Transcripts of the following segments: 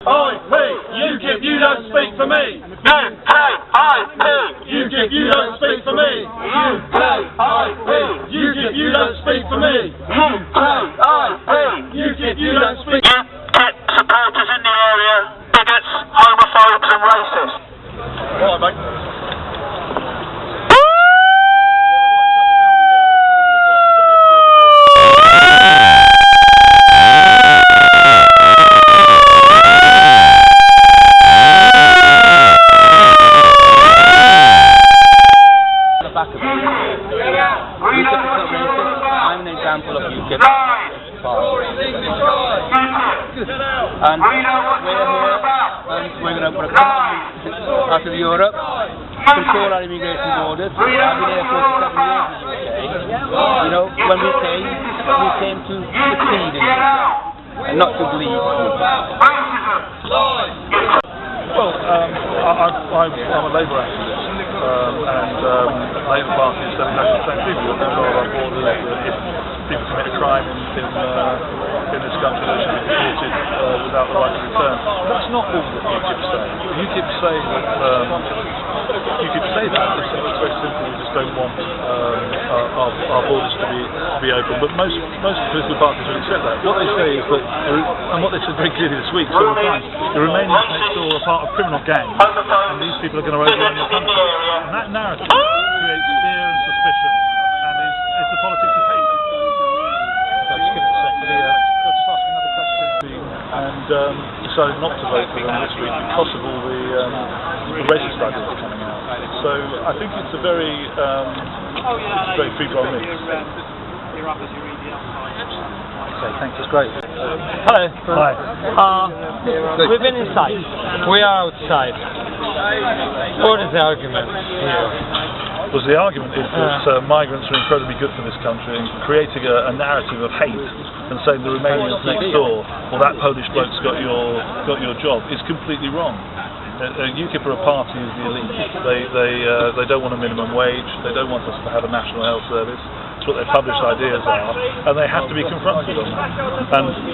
UKIP, UKIP, you don't speak for me. UKIP, UKIP, you don't speak for me. UKIP, UKIP, you don't speak for me. UKIP, you don't speak. UKIP supporters in the area, bigots, homophobes and racists. All right, mate. I'm an example of UKIP. And we're here, and we're going to put a come out of Europe, control our immigration borders. I've been here 47 years in the UK. You know, when we came to succeed in it, and not to bleed. Well, I'm a Labour activist, and Labour Party is setting national same people who control our borders. If people commit a crime in this country, they should be deported without the right to return. That's not all that UKIP say. UKIP say that. It's very simple. We just don't want our borders to be open. But most political parties will accept that. What they say is that, and what they said very clearly this week several times, the Romanians next door are part of criminal gangs, and these people are going to overrun your country. And that narrative creates fear and suspicion, and is the politics of hate. Just give it a second. I'll just ask another question. And decided not to vote for them this week because of all the racist ideas coming out. So I think it's a very free-flowing mix. Okay, thanks. That's great. Hello. Hi. We've been inside. We are outside. What is the argument here? Well, the argument is that migrants are incredibly good for this country, and creating a narrative of hate and saying the Romanians next door, well, that Polish bloke's got your job, is completely wrong. UKIP are a party of the elite. They don't want a minimum wage. They don't want us to have a national health service. That's what their published ideas are, and they have to be confronted on that.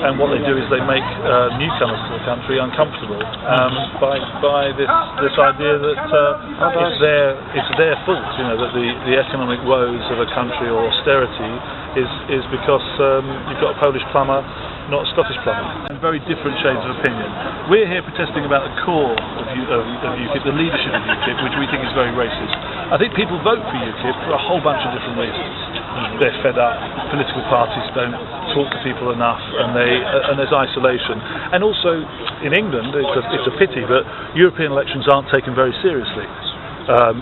And what they do is they make newcomers to the country uncomfortable by this idea that it's their fault. You know, that the economic woes of a country or austerity is because you've got a Polish plumber, not a Scottish plumber. And very different shades of opinion. We're here protesting about the core of UKIP, the leadership of UKIP, which we think is very racist. I think people vote for UKIP for a whole bunch of different reasons. They're fed up, political parties don't talk to people enough, and there's isolation. And also, in England, it's a pity, but European elections aren't taken very seriously.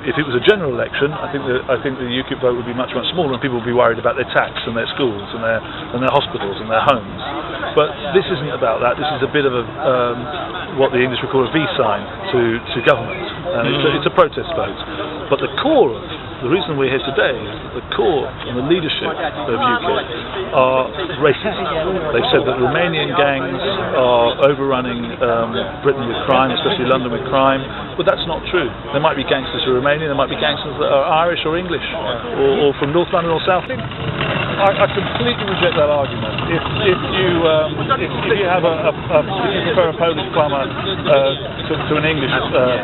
If it was a general election, I think the UKIP vote would be much smaller, and people would be worried about their tax and their schools and their hospitals and their homes. But this isn't about that. This is a bit of what the English would call a V sign to government, and it's a protest vote. But the core of the reason we're here today is that the core and the leadership of UKIP are racist. They've said that Romanian gangs are overrunning Britain with crime, especially London with crime, but that's not true. There might be gangsters who are Romanian, there might be gangsters that are Irish or English, or from North London or South London. I completely reject that argument. If you prefer a Polish plumber to an English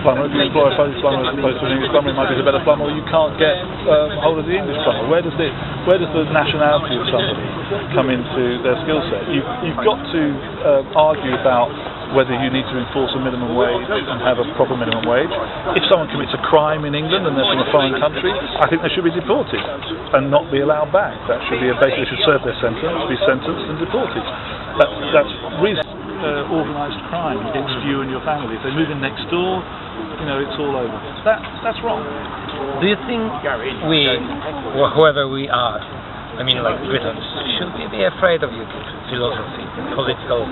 plumber, if you employ a Polish plumber as opposed to an English plumber, it might be the better plumber, or you can't get hold of the English plumber. Where does the nationality of somebody come into their skill set? You've got to argue about whether you need to enforce a minimum wage and have a proper minimum wage. If someone commits a crime in England and they're from a foreign country, I think they should be deported and not be allowed back. That should be they should serve their sentence, be sentenced and deported. That's reason. Organised crime against you and your family. If they move in next door, you know, it's all over. That's wrong. Do you think we, or whoever we are, I mean like Britons, should we be afraid of UKIP philosophy, political?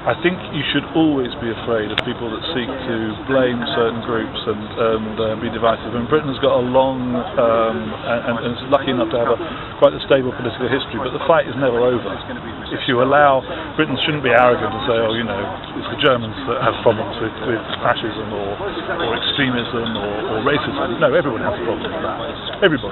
I think you should always be afraid of people that seek to blame certain groups and be divisive. And Britain's got a long and is lucky enough to have quite a stable political history, but the fight is never over. If you allow, Britain shouldn't be arrogant and say, oh, you know, it's the Germans that have problems with fascism or extremism or racism. No, everyone has a problem with that. Everybody.